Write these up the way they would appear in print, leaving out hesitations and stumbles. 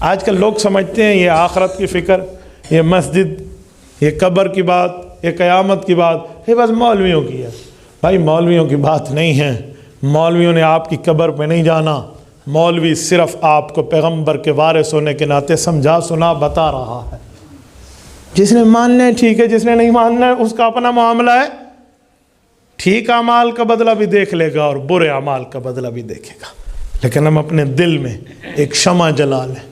آج کل لوگ سمجھتے ہیں یہ آخرت کی فکر، یہ مسجد، یہ قبر کی بات، یہ قیامت کی بات، یہ بس مولویوں کی ہے۔ بھائی مولویوں کی بات نہیں ہے، مولویوں نے آپ کی قبر پہ نہیں جانا، مولوی صرف آپ کو پیغمبر کے وارث ہونے کے ناطے سمجھا سنا بتا رہا ہے۔ جس نے ماننا ہے ٹھیک ہے، جس نے نہیں ماننا ہے اس کا اپنا معاملہ ہے۔ ٹھیک اعمال کا بدلہ بھی دیکھ لے گا اور برے اعمال کا بدلہ بھی دیکھے گا، لیکن ہم اپنے دل میں ایک شمع جلا لیں،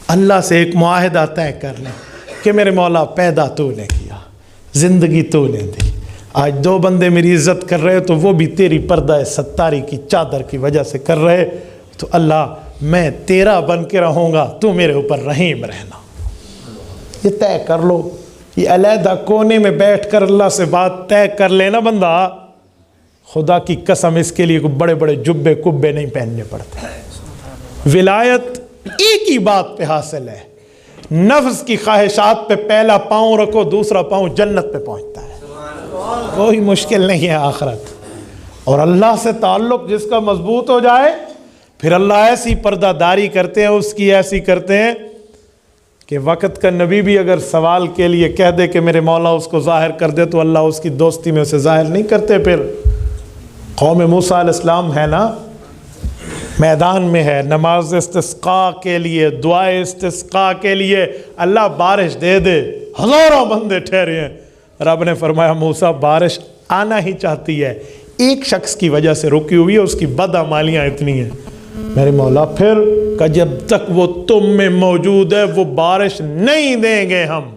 اللہ سے ایک معاہدہ طے کر لیں کہ میرے مولا پیدا تو نے کیا، زندگی تو نے دی، آج دو بندے میری عزت کر رہے تو وہ بھی تیری پردہ ستاری کی چادر کی وجہ سے کر رہے، تو اللہ میں تیرا بن کے رہوں گا، تو میرے اوپر رحیم رہنا۔ یہ طے کر لو، یہ علیحدہ کونے میں بیٹھ کر اللہ سے بات طے کر لینا بندہ، خدا کی قسم اس کے لیے کوئی بڑے بڑے جبے کبے نہیں پہننے پڑتے۔ ولایت ایک ہی بات پہ حاصل ہے، نفس کی خواہشات پہ پہلا پاؤں رکھو، دوسرا پاؤں جنت پہ پہنچتا ہے، کوئی مشکل نہیں ہے آخرت۔ اور اللہ سے تعلق جس کا مضبوط ہو جائے، پھر اللہ ایسی پردہ داری کرتے ہیں، اس کی ایسی کرتے ہیں کہ وقت کا نبی بھی اگر سوال کے لیے کہہ دے کہ میرے مولا اس کو ظاہر کر دے تو اللہ اس کی دوستی میں اسے ظاہر نہیں کرتے۔ پھر قوم موسیٰ علیہ السلام ہے نا، میدان میں ہے، نماز استسقاء کے لیے، دعائے استسقاء کے لیے اللہ بارش دے دے، ہزاروں بندے ٹھہرے ہیں، رب نے فرمایا موسیٰ بارش آنا ہی چاہتی ہے، ایک شخص کی وجہ سے رکی ہوئی ہے، اس کی بدعمالیاں اتنی ہیں۔ میرے مولا پھر کہ جب تک وہ تم میں موجود ہے وہ بارش نہیں دیں گے ہم۔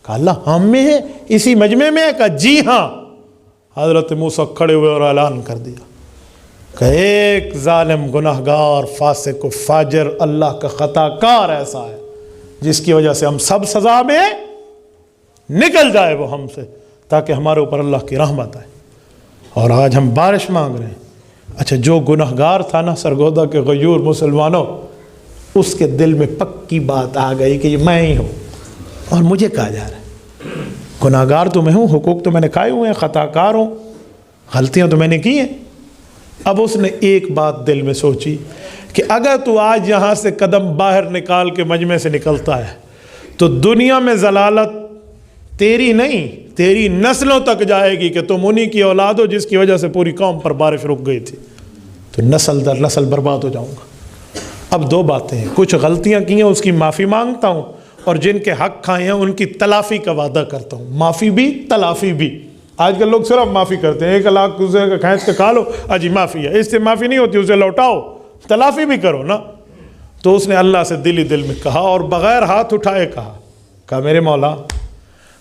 کہا اللہ ہم میں ہے، اسی مجمع میں ہے؟ کہا جی ہاں۔ حضرت موسیٰ کھڑے ہوئے اور اعلان کر دیا کہ ایک ظالم گناہگار فاسق و فاجر اللہ کا خطا کار ایسا ہے جس کی وجہ سے ہم سب سزا میں نکل جائے وہ ہم سے، تاکہ ہمارے اوپر اللہ کی رحمت آئے، اور آج ہم بارش مانگ رہے ہیں۔ اچھا جو گناہگار تھا نا سرگودا کے غیور مسلمانوں، اس کے دل میں پکی بات آ گئی کہ یہ میں ہی ہوں اور مجھے کہا جا رہا ہے، گناہگار تو میں ہوں، حقوق تو میں نے کھائے ہوئے ہیں، خطا کار ہوں، غلطیاں تو میں نے کی ہیں۔ اب اس نے ایک بات دل میں سوچی کہ اگر تو آج یہاں سے قدم باہر نکال کے مجمع سے نکلتا ہے تو دنیا میں ضلالت تیری نہیں تیری نسلوں تک جائے گی کہ تم انہی کی اولاد ہو جس کی وجہ سے پوری قوم پر بارش رک گئی تھی، تو نسل در نسل برباد ہو جاؤں گا۔ اب دو باتیں ہیں، کچھ غلطیاں کی ہیں اس کی معافی مانگتا ہوں، اور جن کے حق کھائے ہیں ان کی تلافی کا وعدہ کرتا ہوں، معافی بھی تلافی بھی۔ آج کل لوگ صرف معافی کرتے ہیں، 1 لاکھ اسے کھینچ کے کھا لو، اجی معافی ہے، اس سے معافی نہیں ہوتی، اسے لوٹاؤ، تلافی بھی کرو نا۔ تو اس نے اللہ سے دل ہی دل میں کہا اور بغیر ہاتھ اٹھائے کہا میرے مولا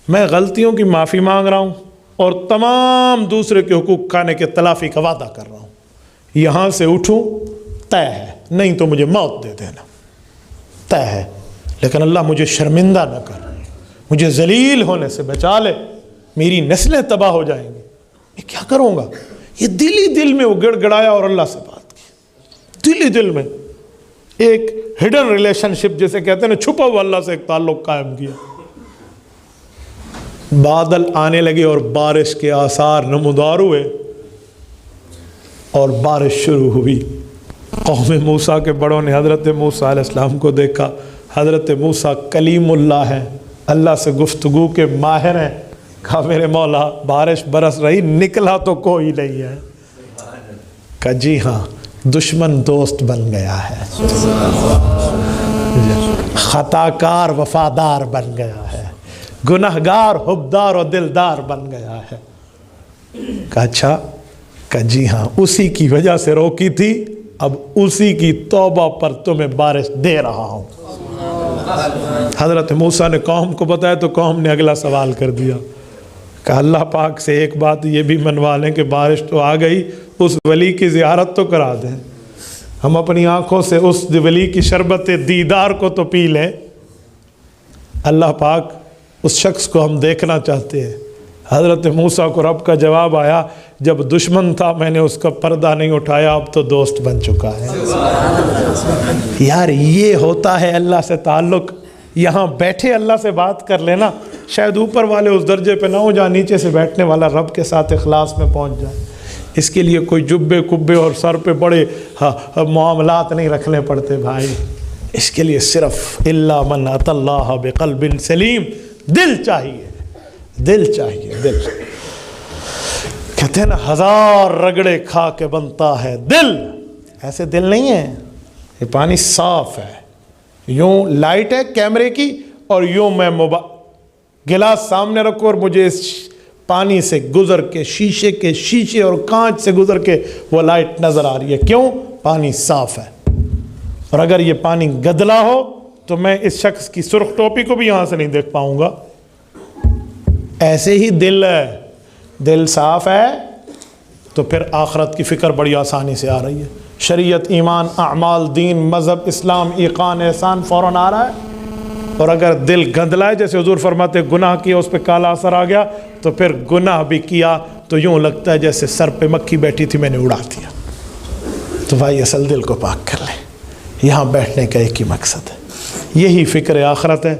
میں غلطیوں کی معافی مانگ رہا ہوں اور تمام دوسرے کے حقوق کھانے کے تلافی کا وعدہ کر رہا ہوں، یہاں سے اٹھوں طے ہے، نہیں تو مجھے موت دے دینا، طے ہے، لیکن اللہ مجھے شرمندہ نہ کر، مجھے ذلیل ہونے سے بچا لے، میری نسلیں تباہ ہو جائیں گی، میں کیا کروں گا؟ یہ دل ہی دل میں وہ گڑ گڑایا اور اللہ سے بات کی، دل ہی دل میں ایک ہڈن ریلیشن شپ جسے کہتے ہیں نا، چھپا ہوا اللہ سے ایک تعلق قائم کیا۔ بادل آنے لگے اور بارش کے آثار نمودار ہوئے اور بارش شروع ہوئی۔ قوم موسیٰ کے بڑوں نے حضرت موسیٰ علیہ السلام کو دیکھا، حضرت موسیٰ کلیم اللہ ہیں، اللہ سے گفتگو کے ماہر ہیں، کہا میرے مولا بارش برس رہی، نکلا تو کوئی نہیں ہے، کہا جی ہاں دشمن دوست بن گیا ہے، خطا کار وفادار بن گیا ہے، گناہگار حبدار و دلدار بن گیا ہے۔ کہا اچھا، کہا جی ہاں اسی کی وجہ سے روکی تھی، اب اسی کی توبہ پر تمہیں بارش دے رہا ہوں۔ حضرت موسیٰ نے قوم کو بتایا تو قوم نے اگلا سوال کر دیا، کہا اللہ پاک سے ایک بات یہ بھی منوا لیں کہ بارش تو آ گئی، اس ولی کی زیارت تو کرا دیں، ہم اپنی آنکھوں سے اس ولی کی شربت دیدار کو تو پی لیں۔ اللہ پاک اس شخص کو ہم دیکھنا چاہتے ہیں۔ حضرت موسیٰ کو رب کا جواب آیا، جب دشمن تھا میں نے اس کا پردہ نہیں اٹھایا، اب تو دوست بن چکا ہے۔ یار یہ ہوتا ہے اللہ سے تعلق، یہاں بیٹھے اللہ سے بات کر لینا، شاید اوپر والے اس درجے پہ نہ ہو جہاں نیچے سے بیٹھنے والا رب کے ساتھ اخلاص میں پہنچ جائے۔ اس کے لیے کوئی جبے کبے اور سر پہ بڑے معاملات نہیں رکھنے پڑتے بھائی، اس کے لیے صرف الا من اتی اللہ بقلب سلیم، دل چاہیے، دل چاہیے، دل۔ کہتے ہیں نا 1000 رگڑے کھا کے بنتا ہے دل، ایسے دل نہیں ہے۔ یہ پانی صاف ہے، یوں لائٹ ہے کیمرے کی اور یوں میں گلاس سامنے رکھوں اور مجھے اس پانی سے گزر کے شیشے اور کانچ سے گزر کے وہ لائٹ نظر آ رہی ہے، کیوں؟ پانی صاف ہے۔ اور اگر یہ پانی گدلا ہو تو میں اس شخص کی سرخ ٹوپی کو بھی یہاں سے نہیں دیکھ پاؤں گا۔ ایسے ہی دل ہے، دل صاف ہے تو پھر آخرت کی فکر بڑی آسانی سے آ رہی ہے۔ شریعت، ایمان، اعمال، دین، مذہب، اسلام، ایقان، احسان فوراً آ رہا ہے۔ اور اگر دل گندلا ہے، جیسے حضور فرماتے گناہ کیا اس پہ کالا اثر آ گیا، تو پھر گناہ بھی کیا تو یوں لگتا ہے جیسے سر پہ مکھی بیٹھی تھی میں نے اڑا دیا۔ تو بھائی اصل دل کو پاک کر لیں، یہاں بیٹھنے کا ایک ہی مقصد ہے، یہی فکر آخرت ہے،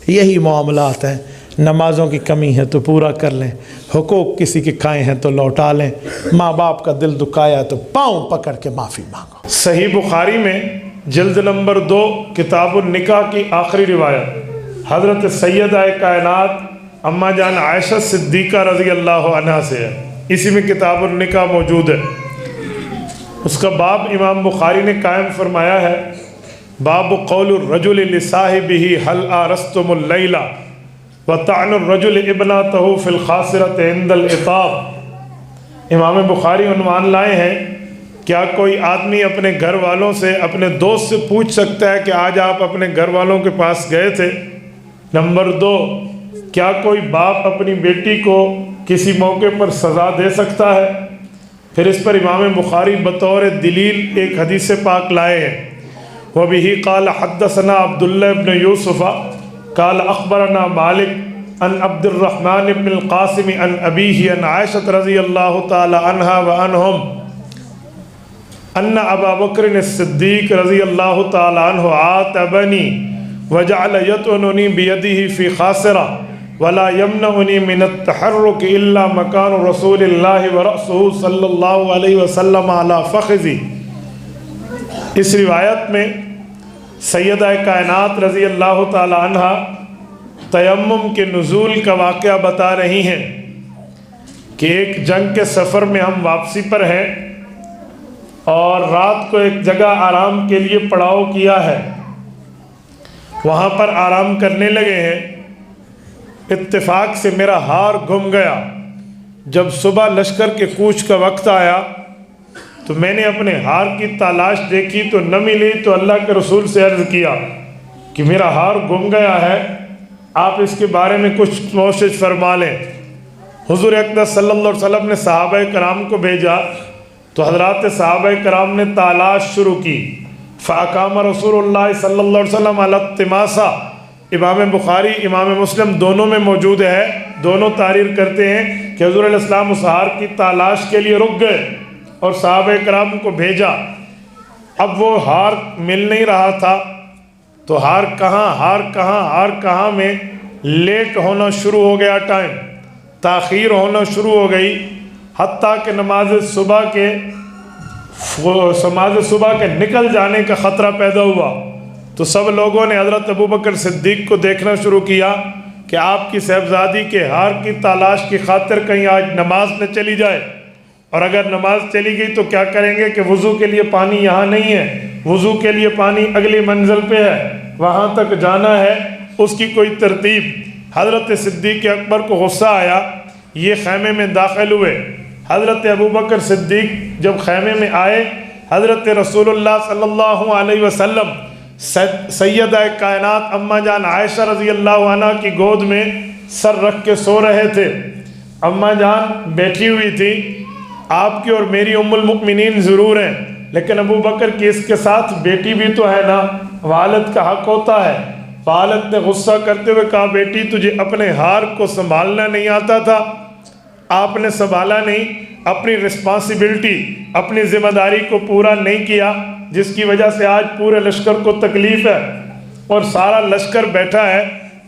یہی معاملات ہیں۔ نمازوں کی کمی ہے تو پورا کر لیں، حقوق کسی کے کھائے ہیں تو لوٹا لیں، ماں باپ کا دل دکھایا ہے تو پاؤں پکڑ کے معافی مانگو۔ صحیح بخاری میں جلد نمبر 2 کتاب النکاح کی آخری روایت حضرت سیدہ کائنات اماں جان عائشہ صدیقہ رضی اللہ عنہا سے ہے، اسی میں کتاب النکاح موجود ہے۔ اس کا باب امام بخاری نے قائم فرمایا ہے، باب قول الرجل لصاحبہ هل آرستم اللیلہ وطعن الرجل ابنتہ فی الخاصرۃ عند العطاب۔ امام بخاری عنوان لائے ہیں، کیا کوئی آدمی اپنے گھر والوں سے، اپنے دوست سے پوچھ سکتا ہے کہ آج آپ اپنے گھر والوں کے پاس گئے تھے؟ نمبر 2، کیا کوئی باپ اپنی بیٹی کو کسی موقع پر سزا دے سکتا ہے؟ پھر اس پر امام بخاری بطور دلیل ایک حدیث پاک لائے ہیں، وَبِهِ قَالَ حَدَّثَنَا عَبْدُ اللَّهِ بْنُ يُوسُفَ قال اخبرنا مالک عن عبد الرحمن بن القاسم عن ابیہ عن عائشہ رضی اللہ تعالی عنہا وعنہم ان ابا بکر الصدیق رضی اللہ تعالی عنہ عاتبنی وجعل يطعنني بيده في خاصرة ولا يمنعني من التحرك الا مكان رسول الله ورأسه صلی اللہ علیہ وسلم على فخذی۔ اس روایت میں سیدہ کائنات رضی اللہ تعالی عنہ تیمم کے نزول کا واقعہ بتا رہی ہیں کہ ایک جنگ کے سفر میں ہم واپسی پر ہیں اور رات کو ایک جگہ آرام کے لیے پڑاؤ کیا ہے، وہاں پر آرام کرنے لگے ہیں۔ اتفاق سے میرا ہار گم گیا۔ جب صبح لشکر کے کوچ کا وقت آیا تو میں نے اپنے ہار کی تلاش دیکھی تو نہ ملی، تو اللہ کے رسول سے عرض کیا کہ میرا ہار گم گیا ہے، آپ اس کے بارے میں کچھ کوشش فرما لیں۔ حضور اقدس صلی اللہ علیہ وسلم نے صحابہ کرام کو بھیجا تو حضرات صحابہ کرام نے تلاش شروع کی۔ فاقام رسول اللہ صلی اللہ علیہ وسلم علی التماسہ، امام بخاری امام مسلم دونوں میں موجود ہے، دونوں تحریر کرتے ہیں کہ حضور علیہ السلام اس ہار کی تلاش کے لیے رک گئے اور صحابہ کرام کو بھیجا۔ اب وہ ہار مل نہیں رہا تھا تو ہار کہاں میں لیٹ ہونا شروع ہو گیا، ٹائم تاخیر ہونا شروع ہو گئی، حتیٰ کہ نماز صبح کے نکل جانے کا خطرہ پیدا ہوا۔ تو سب لوگوں نے حضرت ابوبکر صدیق کو دیکھنا شروع کیا کہ آپ کی صاحبزادی کے ہار کی تلاش کی خاطر کہیں آج نماز نہ چلی جائے، اور اگر نماز چلی گئی تو کیا کریں گے کہ وضو کے لیے پانی یہاں نہیں ہے، وضو کے لیے پانی اگلی منزل پہ ہے، وہاں تک جانا ہے، اس کی کوئی ترتیب۔ حضرت صدیق اکبر کو غصہ آیا، یہ خیمے میں داخل ہوئے۔ حضرت ابوبکر صدیق جب خیمے میں آئے، حضرت رسول اللہ صلی اللہ علیہ وسلم سیدہ کائنات اماں جان عائشہ رضی اللہ عنہ کی گود میں سر رکھ کے سو رہے تھے۔ اماں جان بیٹھی ہوئی تھی، آپ کی اور میری ام المؤمنین ضرور ہیں، لیکن ابو بکر کی اس کے ساتھ بیٹی بھی تو ہے نا، والد کا حق ہوتا ہے۔ والد نے غصہ کرتے ہوئے کہا، بیٹی تجھے اپنے ہار کو سنبھالنا نہیں آتا تھا؟ آپ نے سنبھالا نہیں، اپنی رسپانسبلٹی، اپنی ذمہ داری کو پورا نہیں کیا، جس کی وجہ سے آج پورے لشکر کو تکلیف ہے اور سارا لشکر بیٹھا ہے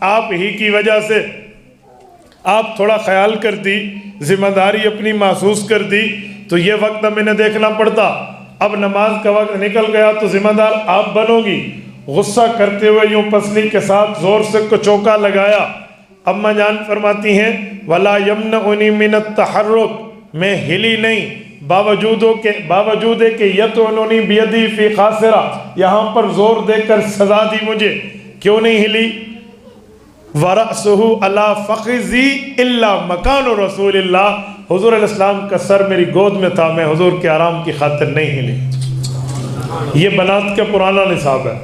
آپ ہی کی وجہ سے۔ آپ تھوڑا خیال کرتی، ذمہ داری اپنی محسوس کرتی تو یہ وقت ہمیں نہ دیکھنا پڑتا۔ اب نماز کا وقت نکل گیا تو ذمہ دار آپ بنو گی، غصہ کرتے ہوئے یوں پسلی کے ساتھ زور سے چوکا لگایا۔ اماں جان فرماتی ہیں وَلَا يَمْنَعُنِي مِنَ التَّحَرُّكِ، میں ہلی نہیں، باوجود کہ یطعننی بیدی فی خاصرہ، یہاں پر زور دے کر سزا دی مجھے، کیوں نہیں ہلی؟ وَرَأْسُهُ عَلَى فَخِذِي إِلَّا مَكَانُ رسول اللہ، حضور علیہ السلام کا سر میری گود میں تھا، میں حضور کے آرام کی خاطر نہیں ہلی۔ یہ بنات کا پرانا نصاب ہے،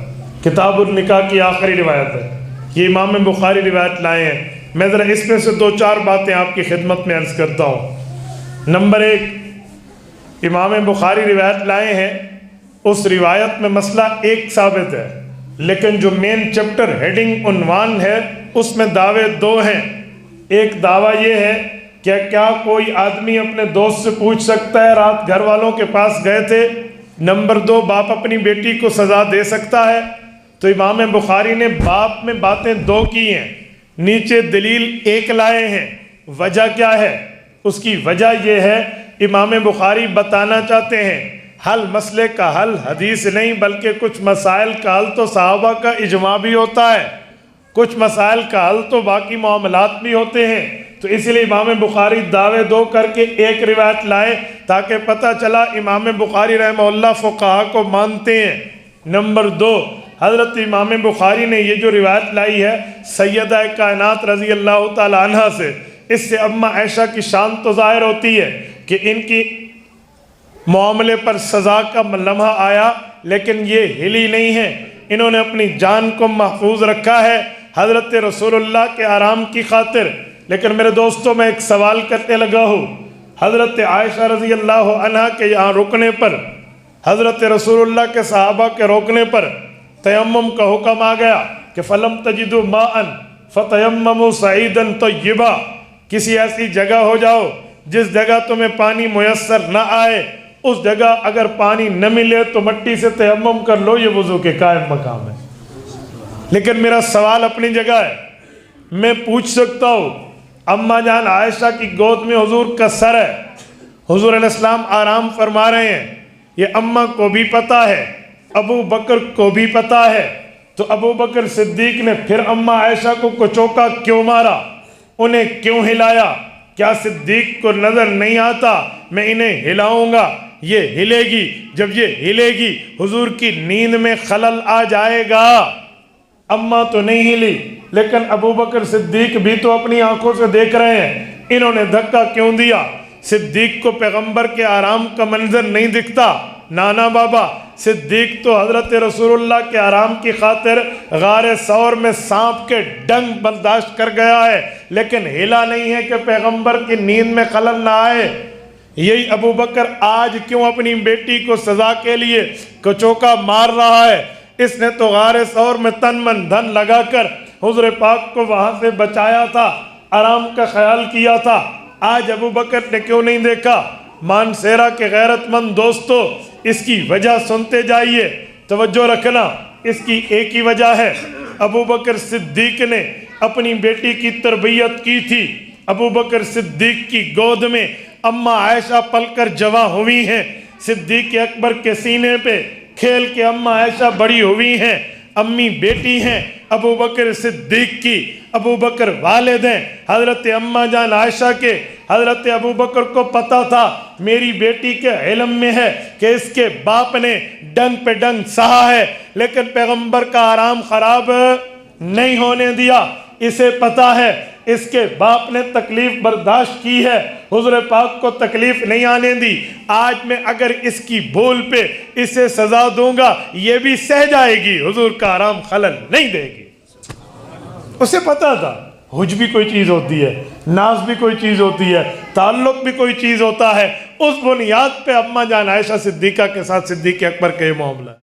کتاب النکاح کی آخری روایت ہے، یہ امام بخاری روایت لائے ہیں۔ میں ذرا اس میں سے 2-4 باتیں آپ کی خدمت میں عرض کرتا ہوں۔ نمبر 1، امام بخاری روایت لائے ہیں، اس روایت میں مسئلہ ایک ثابت ہے، لیکن جو مین چپٹر ہیڈنگ عنوان ہے اس میں دعوے 2 ہیں۔ ایک دعویٰ یہ ہے کہ کیا کوئی آدمی اپنے دوست سے پوچھ سکتا ہے رات گھر والوں کے پاس گئے تھے؟ نمبر 2، باپ اپنی بیٹی کو سزا دے سکتا ہے؟ تو امام بخاری نے باپ میں باتیں 2 کی ہیں، نیچے دلیل 1 لائے ہیں۔ وجہ کیا ہے؟ اس کی وجہ یہ ہے، امام بخاری بتانا چاہتے ہیں حل مسئلے کا حل حدیث نہیں بلکہ کچھ مسائل کا حل تو صحابہ کا اجماع بھی ہوتا ہے، کچھ مسائل کا حل تو باقی معاملات بھی ہوتے ہیں۔ تو اس لیے امام بخاری دعوے 2 کر کے 1 روایت لائے تاکہ پتہ چلا امام بخاری رحمہ اللہ فقہا کو مانتے ہیں۔ نمبر 2، حضرت امام بخاری نے یہ جو روایت لائی ہے سیدہ کائنات رضی اللہ تعالی عنہ سے، اس سے اماں عائشہ کی شان تو ظاہر ہوتی ہے کہ ان کی معاملے پر سزا کا لمحہ آیا، لیکن یہ ہلی نہیں ہے، انہوں نے اپنی جان کو محفوظ رکھا ہے حضرت رسول اللہ کے آرام کی خاطر۔ لیکن میرے دوستوں میں ایک سوال کرنے لگا ہوں، حضرت عائشہ رضی اللہ عنہ کے یہاں رکنے پر، حضرت رسول اللہ کے صحابہ کے روکنے پر تیمم کا حکم آ گیا کہ فَلَمْ تَجِدُوا مَاءً فَتَيَمَّمُوا صَعِيدًا طَيِّبًا، کسی ایسی جگہ ہو جاؤ جس جگہ تمہیں پانی میسر نہ آئے، اس جگہ اگر پانی نہ ملے تو مٹی سے تیمم کر لو، یہ وضو کے قائم مقام ہے۔ لیکن میرا سوال اپنی جگہ ہے، میں پوچھ سکتا ہوں، اماں جان عائشہ کی گود میں حضور کا سر ہے، حضور علیہ السلام آرام فرما رہے ہیں، یہ اماں کو بھی پتہ ہے، ابو بکر کو بھی پتہ ہے، تو ابو بکر صدیق نے پھر اماں عائشہ کو کچوکا کیوں مارا، انہیں کیوں ہلایا؟ کیا صدیق کو نظر نہیں آتا میں انہیں ہلاؤں گا، یہ ہلے گی، جب یہ ہلے گی حضور کی نیند میں خلل آ جائے گا؟ اماں تو نہیں ہلی، لیکن ابو بکر صدیق بھی تو اپنی آنکھوں سے دیکھ رہے ہیں، انہوں نے دھکا کیوں دیا؟ صدیق کو پیغمبر کے آرام کا منظر نہیں دکھتا؟ نانا بابا، صدیق تو حضرت رسول اللہ کے آرام کی خاطر غار ثور میں سانپ کے ڈنگ برداشت کر گیا ہے، لیکن ہلا نہیں ہے کہ پیغمبر کی نیند میں خلل نہ آئے۔ یہی ابو بکر آج کیوں اپنی بیٹی کو سزا کے لیے کچوکا مار رہا ہے؟ اس نے تو غار ثور میں تن من دھن لگا کر حضور پاک کو وہاں سے بچایا تھا، آرام کا خیال کیا تھا، آج ابو بکر نے کیوں نہیں دیکھا؟ مانسیرا کے غیرت مند دوستو، اس کی وجہ سنتے جائیے، توجہ رکھنا، اس کی ایک ہی وجہ ہے، ابو بکر صدیق نے اپنی بیٹی کی تربیت کی تھی، ابو بکر صدیق کی گود میں اماں عائشہ پل کر جوان ہوئی ہیں، صدیق اکبر کے سینے پہ کھیل کے اماں عائشہ بڑی ہوئی ہیں، امی بیٹی ہیں ابو بکر صدیق کی، ابو بکر والد ہیں حضرت اماں جان عائشہ کے۔ حضرت ابو بکر کو پتا تھا میری بیٹی کے علم میں ہے کہ اس کے باپ نے ڈنگ پہ ڈنگ سہا ہے، لیکن پیغمبر کا آرام خراب نہیں ہونے دیا، اسے پتا ہے اس کے باپ نے تکلیف برداشت کی ہے، حضور پاک کو تکلیف نہیں آنے دی، آج میں اگر اس کی بھول پہ اسے سزا دوں گا یہ بھی سہ جائے گی، حضور کا آرام خلل نہیں دے گی۔ اسے پتا تھا حج بھی کوئی چیز ہوتی ہے، ناز بھی کوئی چیز ہوتی ہے، تعلق بھی کوئی چیز ہوتا ہے، اس بنیاد پہ اماں جان عائشہ صدیقہ کے ساتھ صدیق اکبر کا یہ معاملہ ہے۔